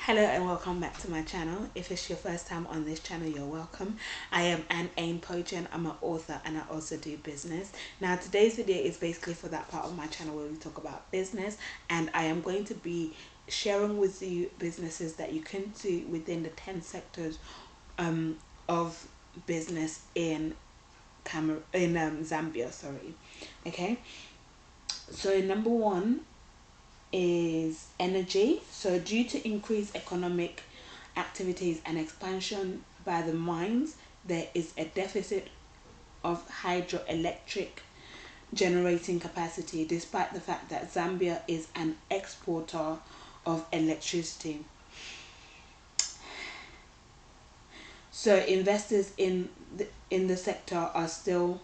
Hello and welcome back to my channel. If it's your first time on this channel, you're welcome. I am A.H.P and I'm an author and I also do business. Now today's video is basically for that part of my channel where we talk about business, and I am going to be sharing with you businesses that you can do within the 10 sectors of business in Zambia, sorry. Okay, so number one is energy. So due to increased economic activities and expansion by the mines, there is a deficit of hydroelectric generating capacity, despite the fact that Zambia is an exporter of electricity. So investors in the sector are still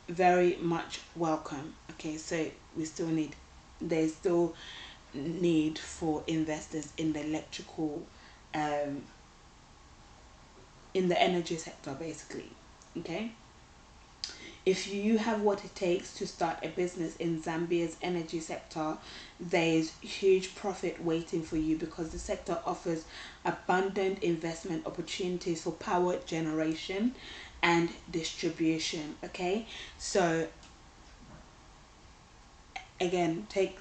very much welcome. Okay, so there's still need for investors in the electrical in the energy sector basically. Okay, if you have what it takes to start a business in Zambia's energy sector, there's huge profit waiting for you, because the sector offers abundant investment opportunities for power generation and distribution. Okay, so again, take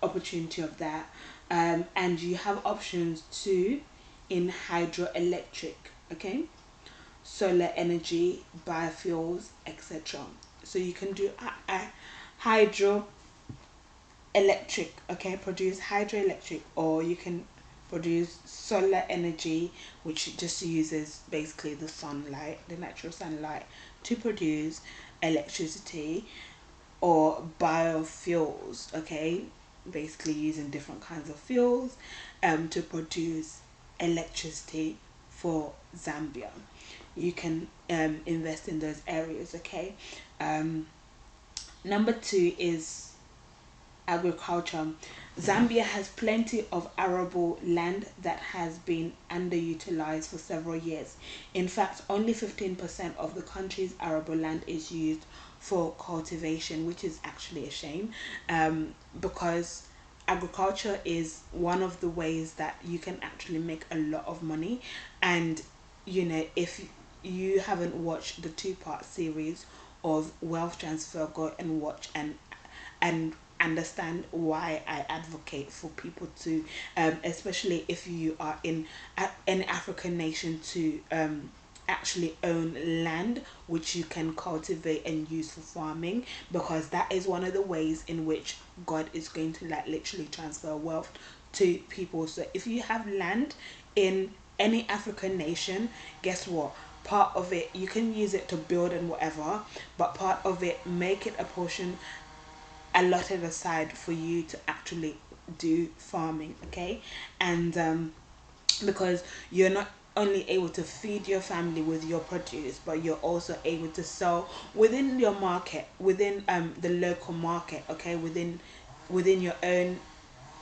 opportunity of that, and you have options too in hydroelectric, okay, solar energy, biofuels, etc. So you can do a hydroelectric, okay, produce hydroelectric, or you can produce solar energy, which just uses basically the sunlight, the natural sunlight, to produce electricity, or biofuels, okay, basically using different kinds of fuels to produce electricity for Zambia. You can invest in those areas. Okay, number two is agriculture. Zambia has plenty of arable land that has been underutilized for several years. In fact, only 15% of the country's arable land is used for cultivation, which is actually a shame, because agriculture is one of the ways that you can actually make a lot of money. And you know, if you haven't watched the two-part series of wealth transfer, go and watch and understand why I advocate for people to especially if you are in an African nation, to actually own land which you can cultivate and use for farming, because that is one of the ways in which God is going to like literally transfer wealth to people. So if you have land in any African nation, guess what, part of it you can use it to build and whatever, but part of it, make it a portion allotted aside for you to actually do farming. Okay, and because you're not only able to feed your family with your produce, but you're also able to sell within your market, within the local market, okay, within your own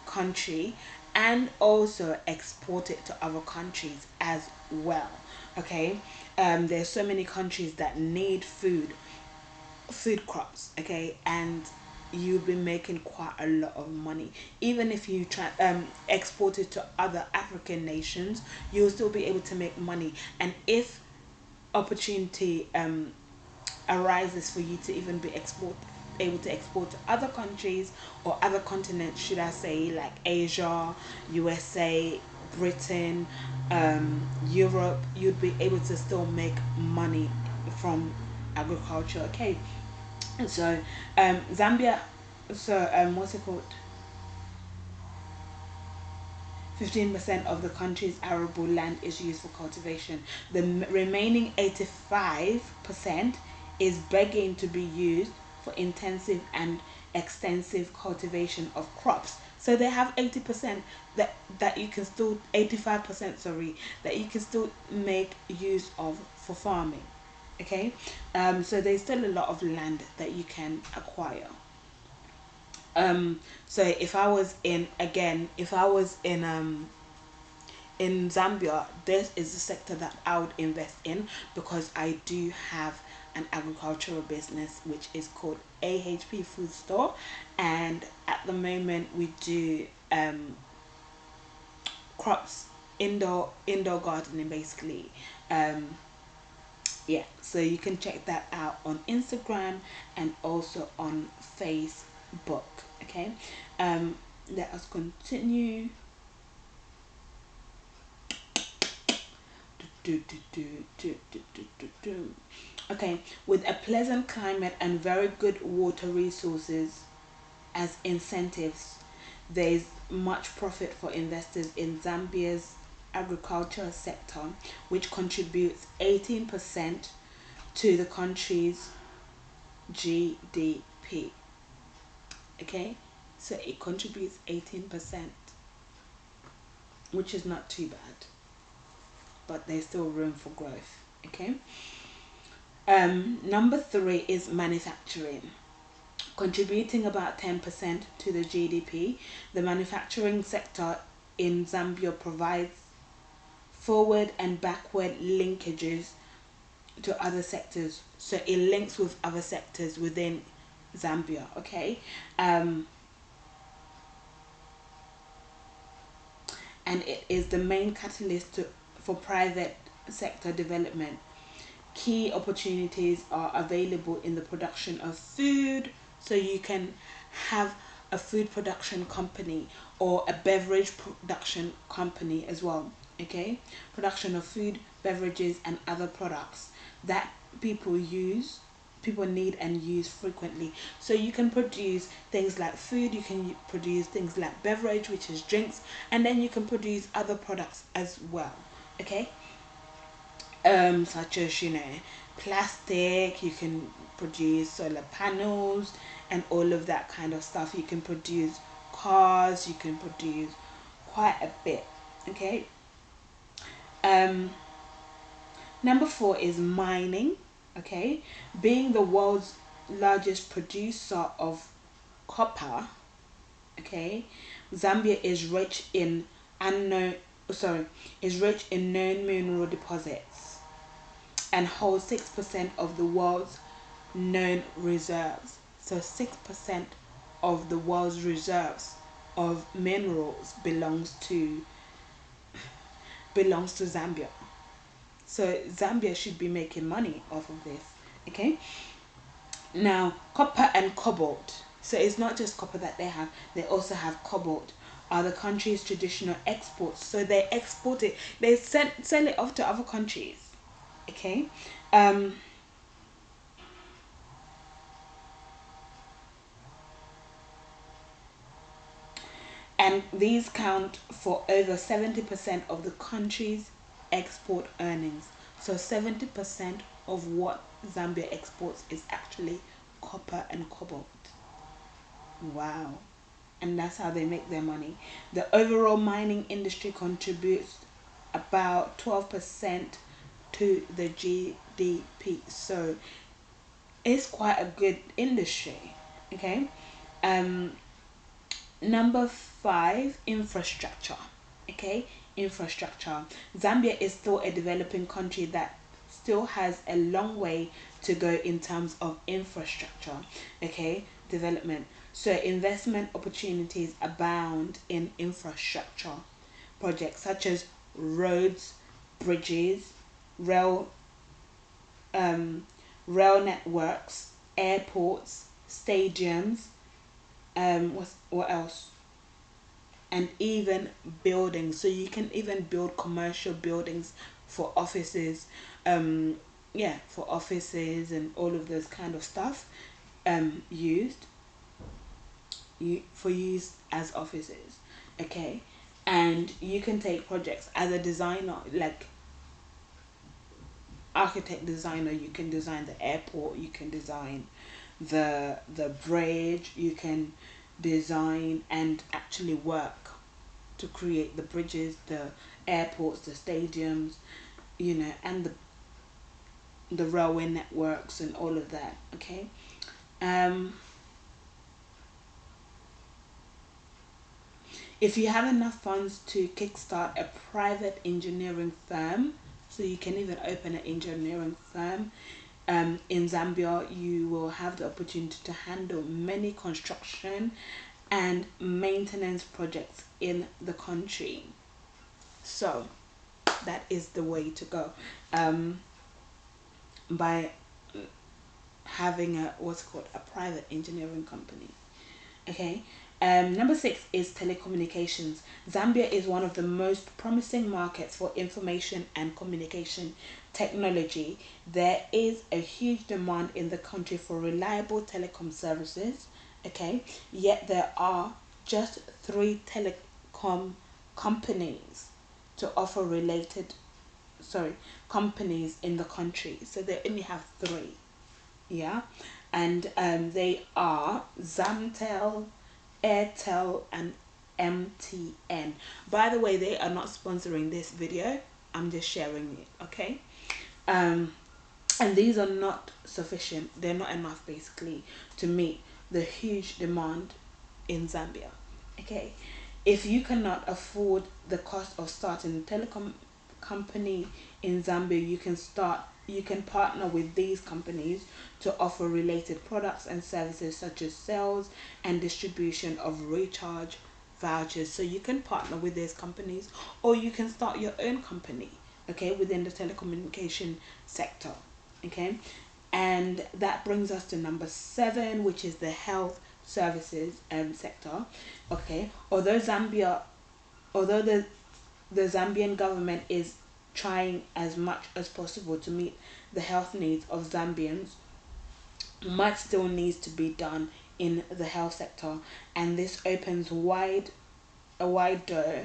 country, and also export it to other countries as well. Okay, there's so many countries that need food crops, okay, and you'll be making quite a lot of money. Even if you try export it to other African nations, you'll still be able to make money. And if opportunity arises for you to even be able to export to other countries, or other continents, should I say, like Asia, USA, Britain, Europe, you'd be able to still make money from agriculture. Okay, so Zambia, so what's it called, 15% of the country's arable land is used for cultivation. The remaining 85% is begging to be used for intensive and extensive cultivation of crops. So they have 80% that you can still, 85%, sorry, that you can still make use of for farming. Okay, so there's still a lot of land that you can acquire. So if I was in Zambia, this is the sector that I would invest in, because I do have an agricultural business which is called A.H.P food store, and at the moment we do crops, indoor gardening basically. Yeah, so you can check that out on Instagram and also on Facebook. Okay, let us continue. Okay, with a pleasant climate and very good water resources as incentives, there is much profit for investors in Zambia's agriculture sector, which contributes 18% to the country's GDP. Okay, so it contributes 18%, which is not too bad, but there's still room for growth. Okay, number three is manufacturing, contributing about 10% to the GDP. The manufacturing sector in Zambia provides forward and backward linkages to other sectors, so it links with other sectors within Zambia. Okay, and it is the main catalyst for private sector development. Key opportunities are available in the production of food, so you can have a food production company or a beverage production company as well. Okay, production of food, beverages, and other products that people need and use frequently. So you can produce things like food, you can produce things like beverage, which is drinks, and then you can produce other products as well. Okay, such as, plastic. You can produce solar panels and all of that kind of stuff. You can produce cars, you can produce quite a bit. Okay, um number four is mining. Okay, being the world's largest producer of copper. Okay, Zambia is rich in unknown sorry is rich in known mineral deposits and holds 6% of the world's known reserves. So 6% of the world's reserves of minerals belongs to Zambia. So Zambia should be making money off of this. Okay. Now, copper and cobalt. So it's not just copper that they have, they also have cobalt, are the country's traditional exports. So they export it, they sell it off to other countries. Okay. Um and these count for over 70% of the country's export earnings. So 70% of what Zambia exports is actually copper and cobalt. Wow. And that's how they make their money. The overall mining industry contributes about 12% to the GDP. So it's quite a good industry. Okay. Um Number five, infrastructure. Okay, infrastructure. Zambia is still a developing country that still has a long way to go in terms of infrastructure. Okay, development. So investment opportunities abound in infrastructure projects such as roads, bridges, rail rail networks, airports, stadiums, what else, and even buildings. So you can even build commercial buildings for offices, yeah, for offices and all of those kind of stuff, used you for use as offices. Okay, and you can take projects as a designer, like architect designer. You can design the airport, you can design the bridge, you can design and actually work to create the bridges, the airports, the stadiums, and the railway networks and all of that. Okay. um if you have enough funds to kickstart a private engineering firm, so you can even open an engineering firm, in Zambia, you will have the opportunity to handle many construction and maintenance projects in the country. So that is the way to go, by having a what's called a private engineering company. Okay. Number 6 is telecommunications. Zambia is one of the most promising markets for information and communication technology. There is a huge demand in the country for reliable telecom services. Okay, yet there are just 3 telecom companies to offer related, sorry, companies in the country. So they only have 3. Yeah, and they are Zamtel, Airtel, and MTN. By the way, they are not sponsoring this video. I'm just sharing it. Okay. Um, and these are not sufficient. They're not enough, basically, to meet the huge demand in Zambia. Okay, if you cannot afford the cost of starting a telecom company in Zambia, you can partner with these companies to offer related products and services such as sales and distribution of recharge vouchers. So you can partner with these companies, or you can start your own company, okay, within the telecommunication sector. Okay, and that brings us to number 7, which is the health services sector. Okay, although the Zambian government is trying as much as possible to meet the health needs of Zambians, much still needs to be done in the health sector, and this opens a wide door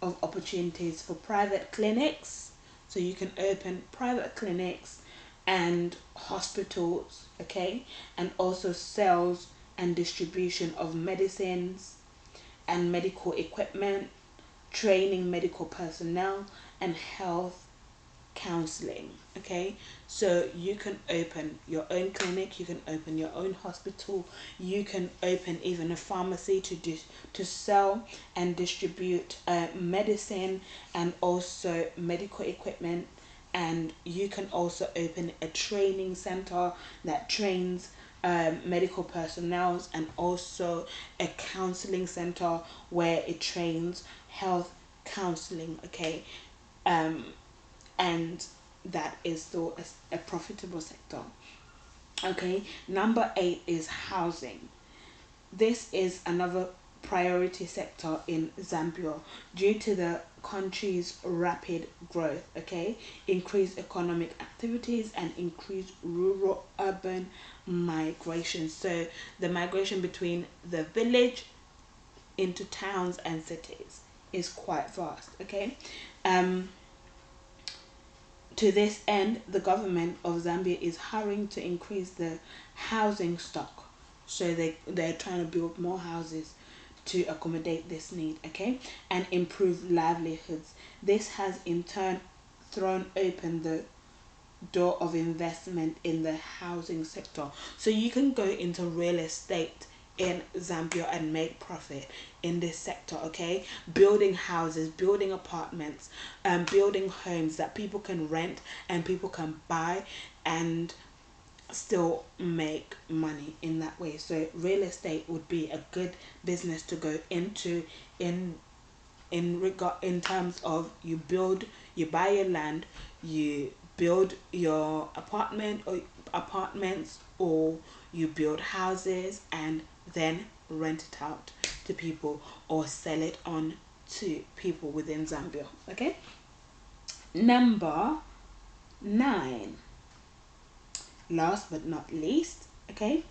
of opportunities for private clinics. So you can open private clinics and hospitals, okay, and also sales and distribution of medicines and medical equipment, training medical personnel, and health counseling. Okay, so you can open your own clinic, you can open your own hospital, you can open even a pharmacy to sell and distribute medicine and also medical equipment. And you can also open a training center that trains medical personnel, and also a counseling center where it trains health counseling. Okay, um, and that is still a profitable sector. Okay, number 8 is housing. This is another priority sector in Zambia due to the country's rapid growth, okay, increased economic activities, and increased rural urban migration. So the migration between the village into towns and cities is quite vast. Okay, um to this end, the government of Zambia is hurrying to increase the housing stock. So they're trying to build more houses to accommodate this need, okay, and improve livelihoods. This has in turn thrown open the door of investment in the housing sector. So you can go into real estate in Zambia and make profit in this sector, okay? Building houses, building apartments, building homes that people can rent and people can buy and still make money in that way. So real estate would be a good business to go into in terms of you buy your land, you build your apartments, or you build houses and then rent it out to people or sell it on to people within Zambia. Okay, number 9, last but not least. Okay,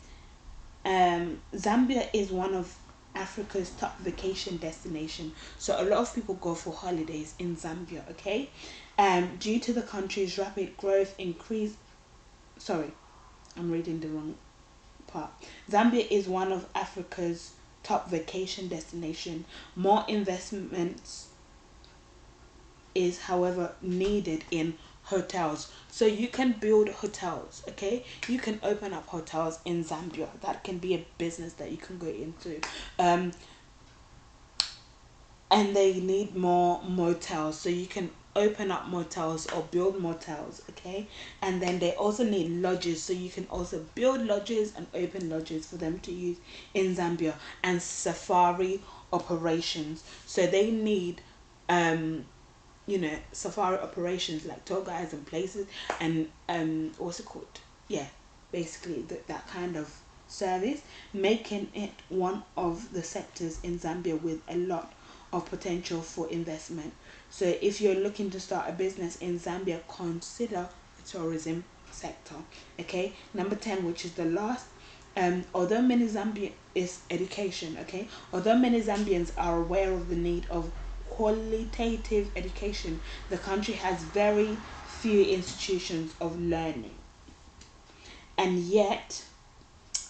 Zambia is one of Africa's top vacation destination. So a lot of people go for holidays in Zambia, okay? Due to the country's rapid growth, sorry, I'm reading the wrong part. Zambia is one of Africa's top vacation destination. More investments is, however, needed in hotels. So you can build hotels, okay? You can open up hotels in Zambia. That can be a business that you can go into. And they need more motels, so you can open up motels or build motels, okay? And then they also need lodges, so you can also build lodges and open lodges for them to use in Zambia. And safari operations, so they need you know, safari operations like tour guides and places, and what's it called, yeah, basically that kind of service, making it one of the sectors in Zambia with a lot of potential for investment. So if you're looking to start a business in Zambia, consider the tourism sector. Okay, number 10, which is the last, although many Zambia is education. Okay, although many Zambians are aware of the need of qualitative education, the country has very few institutions of learning, and yet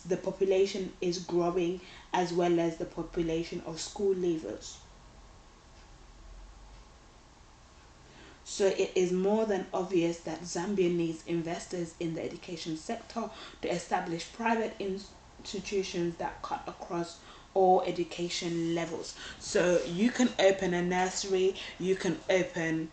the population is growing, as well as the population of school leavers. So it is more than obvious that Zambia needs investors in the education sector to establish private institutions that cut across all education levels. So you can open a nursery, you can open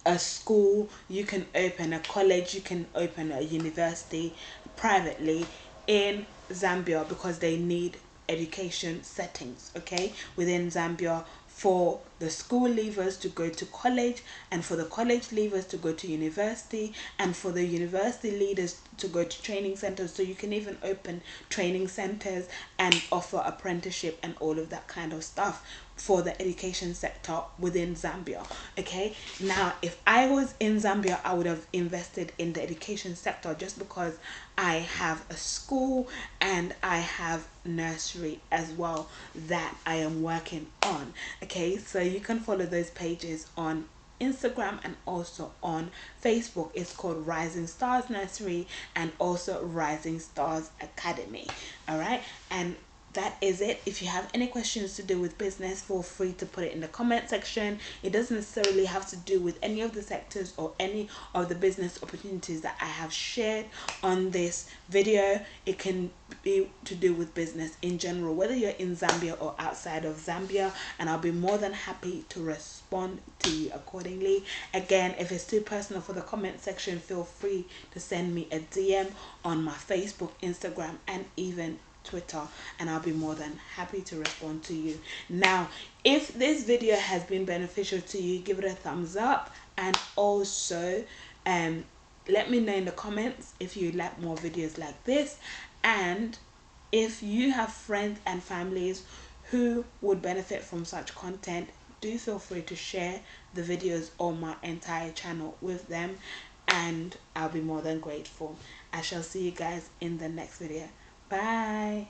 a school, you can open a college, you can open a university privately in Zambia, because they need education settings, okay, within Zambia, for the school leavers to go to college, and for the college leavers to go to university, and for the university leaders to go to training centers. So you can even open training centers and offer apprenticeship and all of that kind of stuff for the education sector within Zambia. Okay, now if I was in Zambia, I would have invested in the education sector, just because I have a school and I have nursery as well that I am working on. Okay, so you can follow those pages on Instagram and also on Facebook. It's called Rising Stars Nursery and also Rising Stars Academy. All right, and that is it. If you have any questions to do with business, feel free to put it in the comment section. It doesn't necessarily have to do with any of the sectors or any of the business opportunities that I have shared on this video. It can be to do with business in general, whether you're in Zambia or outside of Zambia, and I'll be more than happy to respond to you accordingly. Again, if it's too personal for the comment section, feel free to send me a DM on my Facebook, Instagram, and even Twitter, and I'll be more than happy to respond to you. Now, if this video has been beneficial to you, give it a thumbs up, and also let me know in the comments if you like more videos like this, and if you have friends and families who would benefit from such content, do feel free to share the videos on my entire channel with them, and I'll be more than grateful. I shall see you guys in the next video. Bye.